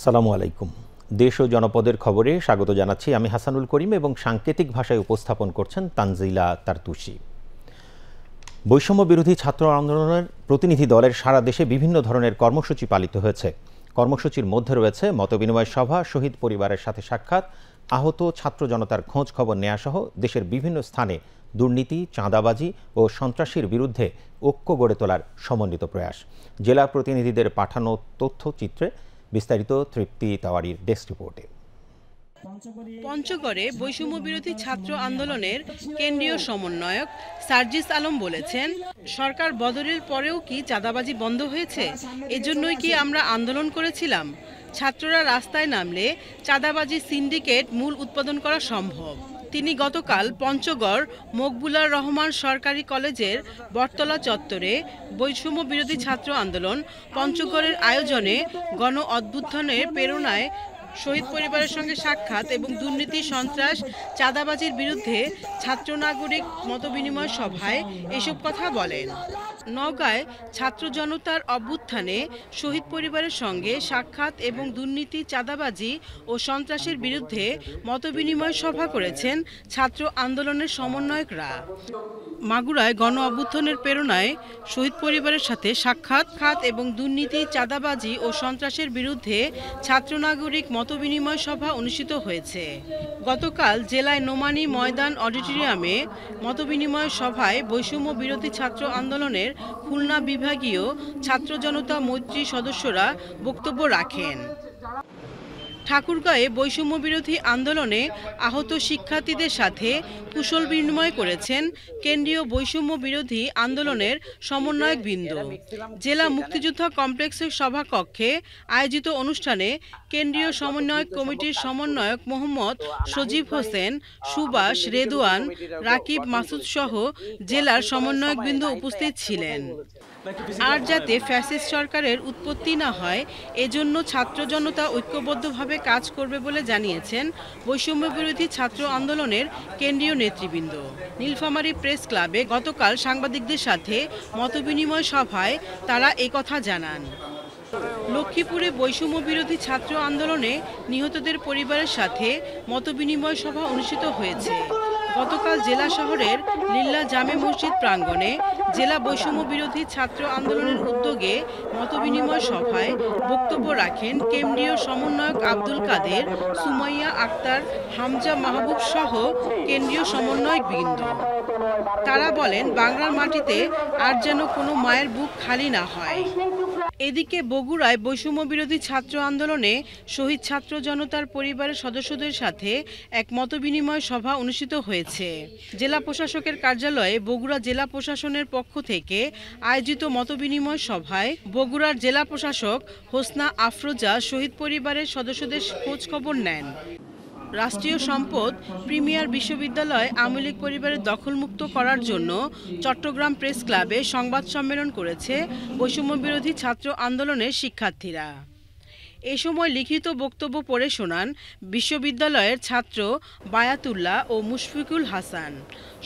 আসসালামু আলাইকুম। দেশ ও জনপদের খবরে স্বাগত জানাচ্ছি আমি হাসানুল করিম এবং সাংকেতিক ভাষায় উপস্থাপন করছেন তানজিলা তারতুশি। বৈষম্য বিরোধী ছাত্র আন্দোলনের প্রতিনিধি দলের সারা দেশে বিভিন্ন ধরনের কর্মসূচি পালিত হয়েছে। কর্মসূচির মধ্যে রয়েছে মতবিনিময় সভা, শহীদ পরিবারের সাথে সাক্ষাৎ, আহত ছাত্র জনতার খোঁজ খবর নেওয়া সহ দেশের বিভিন্ন স্থানে দুর্নীতি, চাঁদাবাজি ও সন্ত্রাসীর বিরুদ্ধে ঐক্য গড়ে তোলার সমন্বিত প্রয়াস। জেলা প্রতিনিধিদের পাঠানো তথ্যচিত্রে বিস্তারিত তৃপ্তি তেওয়ারির ডেস্ক রিপোর্টে। পঞ্চগড়ে বৈষম্য বিরোধী ছাত্র আন্দোলনের কেন্দ্রীয় সমন্বয়ক সার্জিস আলম বলেছেন, সরকার বদলের পরেও কি চাঁদাবাজি বন্ধ হয়েছে? এজন্যই কি আমরা আন্দোলন করেছিলাম? ছাত্ররা রাস্তায় নামলে চাঁদাবাজি সিন্ডিকেট মূল উৎপাদন করা সম্ভব। তিনি গতকাল পঞ্চগড় মকবুলার রহমান সরকারি কলেজের বটতলা চত্বরে বৈষম্য বিরোধী ছাত্র আন্দোলন পঞ্চগড়ের আয়োজনে গণ অভ্যুত্থানের প্রেরণায় শহীদ পরিবারের সঙ্গে সাক্ষাৎ এবং দুর্নীতি, সন্ত্রাস, চাঁদাবাজির বিরুদ্ধে ছাত্র নাগরিক মতবিনিময় সভায় এসব কথা বলেন। নওগাঁয় ছাত্র জনতার অভ্যুত্থানে শহীদ পরিবারের সঙ্গে সাক্ষাৎ এবং দুর্নীতি, চাঁদাবাজি ও সন্ত্রাসের বিরুদ্ধে মতবিনিময় সভা করেছেন ছাত্র আন্দোলনের সমন্বয়করা। মাগুরায় গণ অভ্যুত্থানের প্রেরণায় শহীদ পরিবারের সাথে সাক্ষাৎ এবং দুর্নীতি, চাঁদাবাজি ও সন্ত্রাসের বিরুদ্ধে ছাত্র নাগরিক মতবিনিময় সভা অনুষ্ঠিত হয়েছে। গতকাল জেলায় নোমানী ময়দান অডিটোরিয়ামে মতবিনিময় সভায় বৈষম্য বিরোধী ছাত্র আন্দোলনের খুলনা বিভাগীয় ছাত্র জনতা মৈত্রী সদস্যরা বক্তব্য রাখেন। ঠাকুরগাঁয়ে বৈষম্য বিরোধী আন্দোলনে আহত শিক্ষার্থীদের সাথে কুশল বিনিময় করেছেন কেন্দ্রীয় বৈষম্য বিরোধী আন্দোলনের সমন্বয়কবৃন্দ। জেলা মুক্তিযোদ্ধা কমপ্লেক্সের সভাকক্ষে আয়োজিত অনুষ্ঠানে কেন্দ্রীয় সমন্বয়ক কমিটির সমন্বয়ক মোহাম্মদ সজীব হোসেন, সুভাষ, রেদওয়ান, রাকিব, মাসুদ সহ জেলার সমন্বয়কবৃন্দ উপস্থিত ছিলেন। আর যাতে ফ্যাসিস্ট সরকারের উৎপত্তি না হয় এজন্য ছাত্র জনতা ঐক্যবদ্ধভাবে কাজ করবে বলে জানিয়েছেন বৈষম্য বিরোধী ছাত্র আন্দোলনের কেন্দ্রীয় নেতৃবৃন্দ। নীলফামারী প্রেস ক্লাবে গতকাল সাংবাদিকদের সাথে মতবিনিময় সভায় তারা একথা জানান। লক্ষ্মীপুরে বৈষম্য বিরোধী ছাত্র আন্দোলনে নিহতদের পরিবারের সাথে মতবিনিময় সভা অনুষ্ঠিত হয়েছে। গতকাল জেলা শহরের লিল্লা জামে মসজিদ প্রাঙ্গণে জেলা বৈষম্য বিরোধী ছাত্র আন্দোলনের উদ্যোগে মতবিনিময় সভায় বক্তব্য রাখেন কেন্দ্রীয় সমন্বয়ক আব্দুল কাদের, সুমাইয়া আক্তার, হামজা মাহবুব সহ কেন্দ্রীয় সমন্বয়কবৃন্দ। তারা বলেন, বাংলার মাটিতে আর যেন কোনো মায়ের বুক খালি না হয়। এদিকে বগুড়ায় বৈষম্য বিরোধী ছাত্র আন্দোলনে শহীদ ছাত্র জনতার পরিবারের সদস্যদের সাথে এক মতবিনিময় সভা অনুষ্ঠিত হয়েছে। জেলা প্রশাসকের কার্যালয়ে বগুড়া জেলা প্রশাসনের পক্ষ থেকে আয়োজিত মতবিনিময় সভায় বগুড়ার জেলা প্রশাসক হোসনা আফরোজা শহীদ পরিবারের সদস্যদের খোঁজ খবর নেন। রাষ্ট্রীয় সম্পদ প্রিমিয়ার বিশ্ববিদ্যালয় আওয়ামী লীগ পরিবারের দখলমুক্ত করার জন্য চট্টগ্রাম প্রেস ক্লাবে সংবাদ সম্মেলন করেছে বৈষম্য বিরোধী ছাত্র আন্দোলনের শিক্ষার্থীরা। এ সময় লিখিত বক্তব্য পড়ে শোনান বিশ্ববিদ্যালয়ের ছাত্র বায়াতুল্লাহ ও মুশফিকুল হাসান।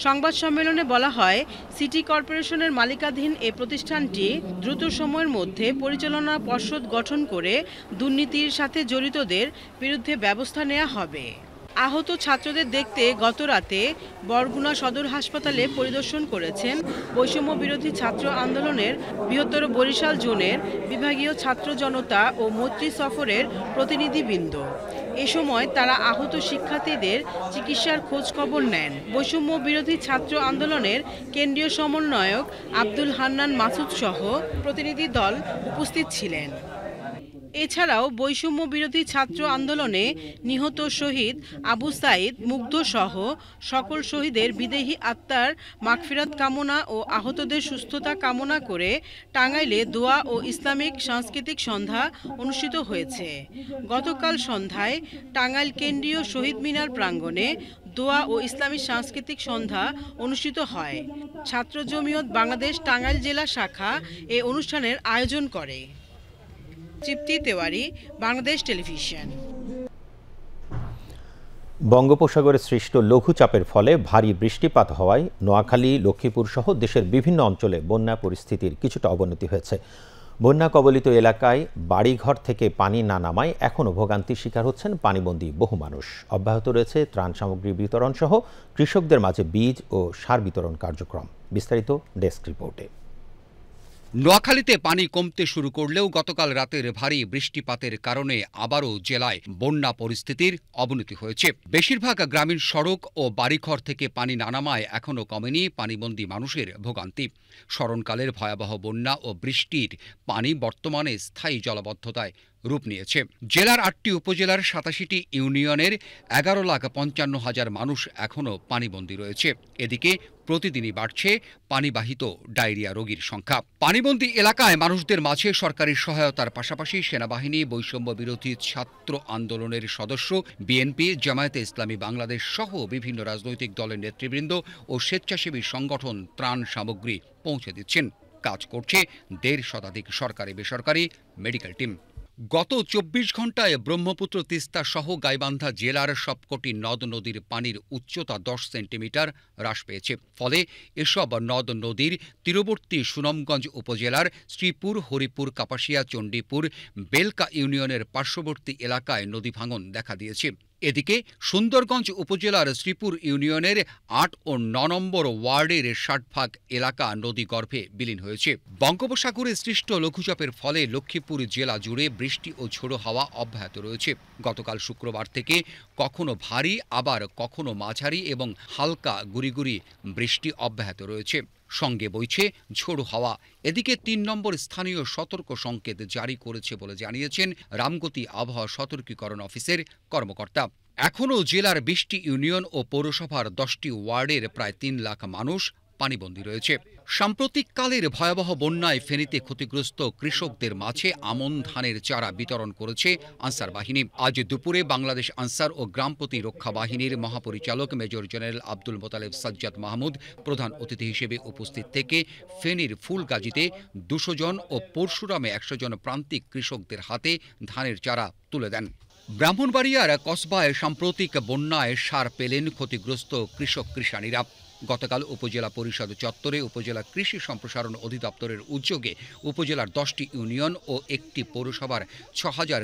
সংবাদ সম্মেলনে বলা হয়, সিটি কর্পোরেশনের মালিকাধীন এ প্রতিষ্ঠানটি দ্রুত সময়ের মধ্যে পরিচালনা পর্ষদ গঠন করে দুর্নীতির সাথে জড়িতদের বিরুদ্ধে ব্যবস্থা নেওয়া হবে। আহত ছাত্রদের দেখতে গত রাতে বরগুনা সদর হাসপাতালে পরিদর্শন করেছেন বৈষম্য বিরোধী ছাত্র আন্দোলনের বৃহত্তর বরিশাল জোনের বিভাগীয় ছাত্র জনতা ও মৈত্রী সফরের প্রতিনিধিবৃন্দ। এ সময় তারা আহত শিক্ষার্থীদের চিকিৎসার খোঁজ খবর নেন। বৈষম্য বিরোধী ছাত্র আন্দোলনের কেন্দ্রীয় সমন্বয়ক আব্দুল হান্নান মাসুদ সহ প্রতিনিধি দল উপস্থিত ছিলেন। এছাড়াও বৈষম্য বিরোধী ছাত্র আন্দোলনে নিহত শহীদ আবু সাইদ, মুগ্ধ সহ সকল শহীদের বিদেহী আত্মার মাগফিরাত কামনা ও আহতদের সুস্থতা কামনা করে টাঙ্গাইলে দোয়া ও ইসলামিক সাংস্কৃতিক সন্ধ্যা অনুষ্ঠিত হয়েছে। গতকাল সন্ধ্যায় টাঙ্গাইল কেন্দ্রীয় শহীদ মিনার প্রাঙ্গণে দোয়া ও ইসলামী সাংস্কৃতিক সন্ধ্যা অনুষ্ঠিত হয়। ছাত্র জমিয়ত বাংলাদেশ টাঙ্গাইল জেলা শাখা এ অনুষ্ঠানের আয়োজন করে। তৃপ্তি তেওয়ারি, বাংলাদেশ টেলিভিশন। বঙ্গোপসাগরে সৃষ্ট লঘুচাপের ফলে ভারী বৃষ্টিপাত হওয়ায় নোয়াখালী, লক্ষ্মীপুর সহ দেশের বিভিন্ন অঞ্চলে বন্যা পরিস্থিতির কিছুটা অবনতি হয়েছে। বন্যা কবলিত এলাকায় বাড়িঘর থেকে পানি না নামায় এখনও ভোগান্তির শিকার হচ্ছেন পানিবন্দী বহু মানুষ। অব্যাহত রয়েছে ত্রাণ সামগ্রী বিতরণ সহ কৃষকদের মাঝে বীজ ও সার বিতরণ কার্যক্রম। বিস্তারিত ডেস্ক রিপোর্টে। নোয়াখালীতে পানি কমতে শুরু করলেও গতকাল রাতের ভারী বৃষ্টিপাতের কারণে আবারও জেলায় বন্যা পরিস্থিতির অবনতি হয়েছে। বেশিরভাগ গ্রামীণ সড়ক ও বাড়িঘর থেকে পানি না নামায় এখনও কমেনি পানিবন্দী মানুষের ভোগান্তি। স্মরণকালের ভয়াবহ বন্যা ও বৃষ্টির পানি বর্তমানে স্থায়ী জলাবদ্ধতায় রূপ নিয়েছে। জেলার ৮টি উপজেলার ৮৭টি ইউনিয়নের ১১,৫৫,০০০ মানুষ এখনও পানিবন্দী রয়েছে। এদিকে প্রতিদিনই বাড়ছে পানিবাহিত ডায়রিয়া রোগীর সংখ্যা। পানিবন্দী এলাকায় মানুষদের মাঝে সরকারি সহায়তার পাশাপাশি সেনাবাহিনী, বৈষম্য বিরোধী ছাত্র আন্দোলনের সদস্য, বিএনপি, জামায়াতে ইসলামী বাংলাদেশ সহ বিভিন্ন রাজনৈতিক দলের নেতৃবৃন্দ ও স্বেচ্ছাসেবী সংগঠন ত্রাণ সামগ্রী পৌঁছে দিচ্ছেন। কাজ করছে ১.৫ শতাধিক সরকারি বেসরকারি মেডিকেল টিম। গত ২৪ ঘণ্টায় ব্রহ্মপুত্র, তিস্তা সহ গাইবান্ধা জেলার সবকটি নদ নদীর পানির উচ্চতা ১০ সেন্টিমিটার হ্রাস পেয়েছে। ফলে এসব নদ নদীর তীরবর্তী সুনামগঞ্জ উপজেলার শ্রীপুর, হরিপুর, কাপাসিয়া, চণ্ডীপুর, বেলকা ইউনিয়নের পার্শ্ববর্তী এলাকায় নদী ভাঙন দেখা দিয়েছে। এদিকে সুন্দরগঞ্জ উপজেলার শ্রীপুর ইউনিয়নের ৮ ও ৯ নম্বর ওয়ার্ডের ৬০ এলাকা নদীগর্ভে বিলীন হয়েছে। বঙ্গোপসাগরে সৃষ্ট লঘুচাপের ফলে লক্ষ্মীপুর জেলা জুড়ে বৃষ্টি ও ঝোড়ো হাওয়া অব্যাহত রয়েছে। গতকাল শুক্রবার থেকে কখনো ভারী আবার কখনো মাঝারি এবং হালকা গুড়ি বৃষ্টি অব্যাহত রয়েছে। সঙ্গে বইছে ঝোড়ো হাওয়া। এদিকে ৩ নম্বর স্থানীয় সতর্ক সংকেত জারি করেছে বলে জানিয়েছেন রামগতি আবহাওয়া সতর্কীকরণ অফিসের কর্মকর্তা। এখনও জেলার ২০টি ইউনিয়ন ও পৌরসভার ১০টি ওয়ার্ডের প্রায় ৩ লাখ মানুষ পানিবন্দী রয়েছে। সাম্প্রতিককালের ভয়াবহ বন্যায় ফেনীতে ক্ষতিগ্রস্ত কৃষকদের মাঝে আমন ধানের চারা বিতরণ করেছে আনসার বাহিনী। আজ দুপুরে বাংলাদেশ আনসার ও গ্রাম প্রতিরক্ষা বাহিনীর মহাপরিচালক মেজর জেনারেল আব্দুল মোতালেব সাজ্জাদ মাহমুদ প্রধান অতিথি হিসেবে উপস্থিত থেকে ফেনীর ফুলগাজীতে ২০০ জন ও পরশুরামে ১০০ জন প্রান্তিক কৃষকদের হাতে ধানের চারা তুলে দেন। ব্রাহ্মণবাড়িয়ার কসবায় সাম্প্রতিক বন্যায় সার পেলেন ক্ষতিগ্রস্ত কৃষানীরা। গতকাল উপজেলা পরিষদ চত্বরে উপজেলা কৃষি সম্প্রসারণ অধিদপ্তরের উদ্যোগে উপজেলার ১০টি ইউনিয়ন ও একটি পৌরসভার ৬,০০০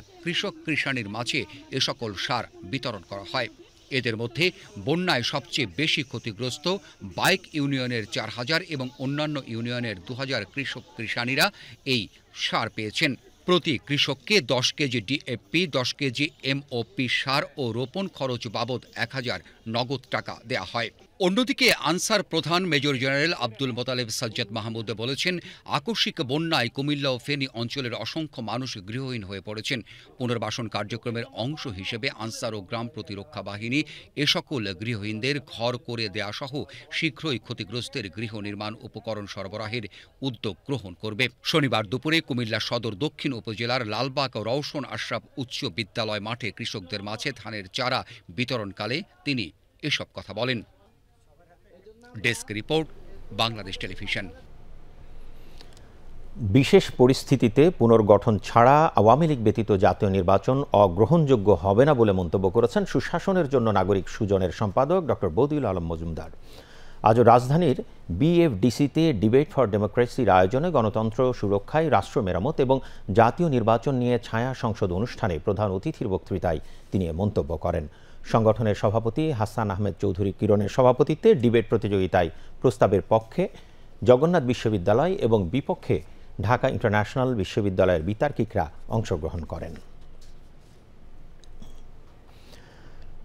কৃষাণীর মাঝে এ সকল সার বিতরণ করা হয়। এদের মধ্যে বন্যায় সবচেয়ে বেশি ক্ষতিগ্রস্ত বাইক ইউনিয়নের ৪,০০০ এবং অন্যান্য ইউনিয়নের ২,০০০ কৃষাণীরা এই সার পেয়েছেন। প্রতি কৃষককে ১০ কেজি ডিএপি, ১০ কেজি এমওপি সার ও রোপণ খরচ বাবদ ১,০০০ নগদ টাকা দেয়া হয়। অন্যদিকে আনসার প্রধান মেজর জেনারেল আব্দুল মোতালেব সাজ্জাদ মাহমুদ বলেছেন, আকস্মিক বন্যায় কুমিল্লা ও ফেনী অঞ্চলের অসংখ্য মানুষ গৃহহীন হয়ে পড়েছেন। পুনর্বাসন কার্যক্রমের অংশ হিসেবে আনসার ও গ্রাম প্রতিরক্ষা বাহিনী এ সকল গৃহহীনদের ঘর করে দেয়া সহ শীঘ্রই ক্ষতিগ্রস্তের গৃহ নির্মাণ উপকরণ সরবরাহের উদ্যোগ গ্রহণ করবে। শনিবার দুপুরে কুমিল্লা সদর দক্ষিণ উপজেলার লালবাগ রওশন আশরাফ উচ্চ বিদ্যালয় মাঠে কৃষকদের মাঝে ধানের চারা বিতরণকালে তিনি এসব কথা বলেন। Desk report, Bangladesh television. বিশেষ পরিস্থিতিতে পুনর্গঠন ছাড়া আওয়ামী লীগ ব্যতীত জাতীয় নির্বাচন অগ্রহণযোগ্য হবে না বলে মন্তব্য করেছেন সুশাসনের জন্য নাগরিক সুজনের সম্পাদক ডক্টর বদিউল আলম মজুমদার। আজ রাজধানীর বিএফডিসিতে ডিবেট ফর ডেমোক্রেসির আয়োজনে গণতন্ত্র সুরক্ষায় রাষ্ট্র মেরামত এবং জাতীয় নির্বাচন নিয়ে ছায়া সংসদ অনুষ্ঠানে প্রধান অতিথির বক্তৃতায় তিনি এ মন্তব্য করেন। সংগঠনের সভাপতি হাসান আহমেদ চৌধুরী কিরণের সভাপতিত্বে ডিবেট প্রতিযোগিতায় প্রস্তাবের পক্ষে জগন্নাথ বিশ্ববিদ্যালয় এবং বিপক্ষে ঢাকা ইন্টারন্যাশনাল বিশ্ববিদ্যালয়ের বিতার্কিকরা অংশগ্রহণ করেন।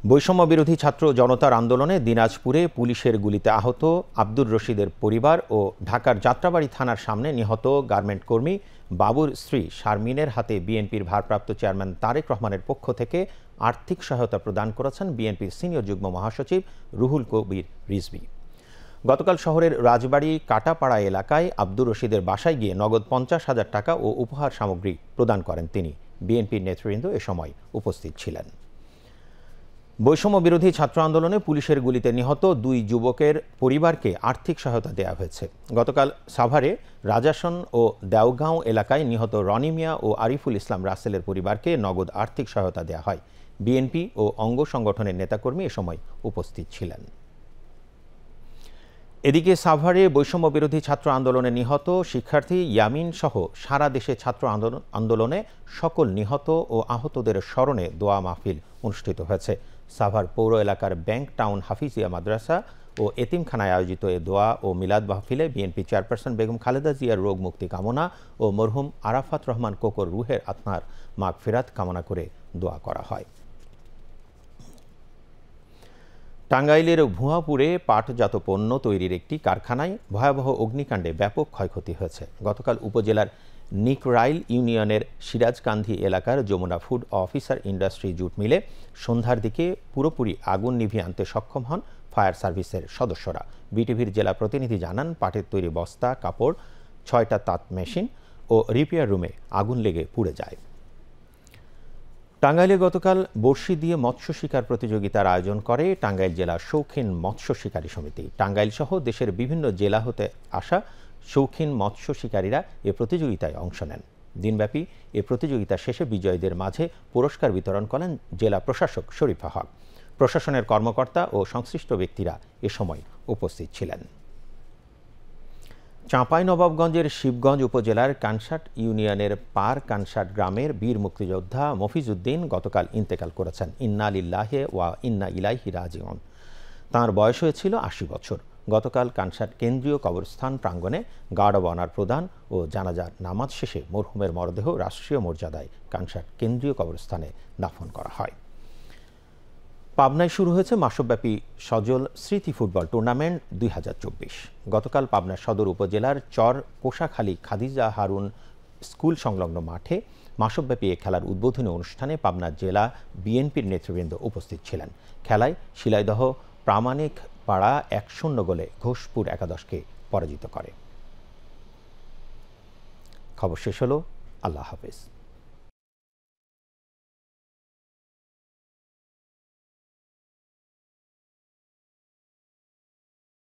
বৈষম্য বিরোধী ছাত্র জনতার আন্দোলনে দিনাজপুরে পুলিশের গুলিতে আহত আব্দুর রশিদের পরিবার ও ঢাকার যাত্রাবাড়ি থানার সামনে নিহত গার্মেন্ট কর্মী বাবুর স্ত্রী শারমিনের হাতে বিএনপির ভারপ্রাপ্ত চেয়ারম্যান তারেক রহমানের পক্ষ থেকে আর্থিক সহায়তা প্রদান করেছেন বিএনপির সিনিয়র যুগ্ম মহাসচিব রুহুল কবির রিজভী। গতকাল শহরের রাজবাড়ী কাটাপাড়া এলাকায় আব্দুর রশিদের বাসায় গিয়ে নগদ ৫০,০০০ টাকা ও উপহার সামগ্রী প্রদান করেন তিনি। বিএনপির নেতৃবৃন্দ এ সময় উপস্থিত ছিলেন। বৈষম্য বিরোধী ছাত্র আন্দোলনে পুলিশের গুলিতে নিহত ২ যুবকের পরিবারকে আর্থিক সহায়তা দেওয়া হয়েছে। গতকাল সাভারে রাজাসন ও দেওগাঁও এলাকায় নিহত রনি মিয়া ও আরিফুল ইসলাম রাসেলের পরিবারকে নগদ আর্থিক সহায়তা দেওয়া হয়। বিএনপি ও অঙ্গ সংগঠনের নেতাকর্মী এ সময় উপস্থিত ছিলেন। এদিকে সাভারে বৈষম্য বিরোধী ছাত্র আন্দোলনে নিহত শিক্ষার্থী ইয়ামিন সহ সারা দেশে ছাত্র আন্দোলনে সকল নিহত ও আহতদের স্মরণে দোয়া মাহফিল অনুষ্ঠিত হয়েছে। সাভার পৌর এলাকার ব্যাংক টাউন হাফিজিয়া মাদ্রাসা ও এতিমখানায় আয়োজিত এ দোয়া ও মিলাদ মাহফিলে বিএনপি চেয়ারপারসন বেগম খালেদা জিয়ার রোগ মুক্তি কামনা ও মরহুম আরাফাত রহমান কোকর রুহের আত্মার মাগফিরাত কামনা করে দোয়া করা হয়। টাঙ্গাইলের ভুয়াপুরে পাটজাত পণ্য তৈরির একটি কারখানায় ভয়াবহ অগ্নিকাণ্ডে ব্যাপক ক্ষয়ক্ষতি হয়েছে। গতকাল উপজেলার নিকরাইল ইউনিয়নের সিরাজকান্ধি এলাকার Jamuna food officer industry jute মিলে সন্ধ্যার দিকে পুরোপুরি আগুন নিভিয়ে আনতে সক্ষম হন ফায়ার সার্ভিসের সদস্যরা। বিটিভির জেলা প্রতিনিধি জানান, পাটের তৈরি বস্তা, কাপড়, 6টা তাঁত মেশিন ও রিপেয়ার রুমে আগুন লেগে পুড়ে যায়। টাঙ্গাইলে গতকাল বড়শি দিয়ে মৎস্য শিকার প্রতিযোগিতার আয়োজন করে টাঙ্গাইল জেলা শৌখিন মৎস্য শিকারী সমিতি। টাঙ্গাইল সহ দেশের বিভিন্ন জেলা হতে আসা শৌখিন মৎস্য শিকারীরা এ প্রতিযোগিতায় অংশ নেন। দিনব্যাপী এ প্রতিযোগিতা শেষে বিজয়ীদের মাঝে পুরস্কার বিতরণ করেন জেলা প্রশাসক শরীফা হক। প্রশাসনের কর্মকর্তা ও সংশ্লিষ্ট ব্যক্তিরা এ সময় উপস্থিত ছিলেন। চাঁপাইনবাবগঞ্জের শিবগঞ্জ উপজেলার কানসাট ইউনিয়নের পার কানসাট গ্রামের বীর মুক্তিযোদ্ধা মফিজউদ্দিন গতকাল ইন্তেকাল করেছেন। ইন্না লিল্লাহি ওয়া ইন্না ইলাইহি রাজিউন। তাঁর বয়স হয়েছিল ৮০ বছর। গতকাল কানসাট কেন্দ্রীয় কবরস্থান প্রাঙ্গণে গার্ড অব অনার প্রদান ও জানাজার নামাজ শেষে মরহুমের মরদেহ রাষ্ট্রীয় মর্যাদায় কানসাট কেন্দ্রীয় কবরস্থানে দাফন করা হয়। পাবনায় শুরু হয়েছে মাসব্যাপী সজল স্মৃতি ফুটবল টুর্নামেন্ট ২০২৪। গতকাল পাবনা সদর উপজেলার চর কোষাখালী খাদিজা হারুন স্কুল সংলগ্ন মাঠে মাসব্যাপী এ খেলার উদ্বোধনী অনুষ্ঠানে পাবনা জেলা বিএনপির নেতৃবৃন্দ উপস্থিত ছিলেন। খেলায় শিলাইদহ প্রামাণিক পাড়া ১-০ গোলে ঘোষপুর একাদশকে পরাজিত করে। খবর শেষ হলো। আল্লাহ হাফেজ।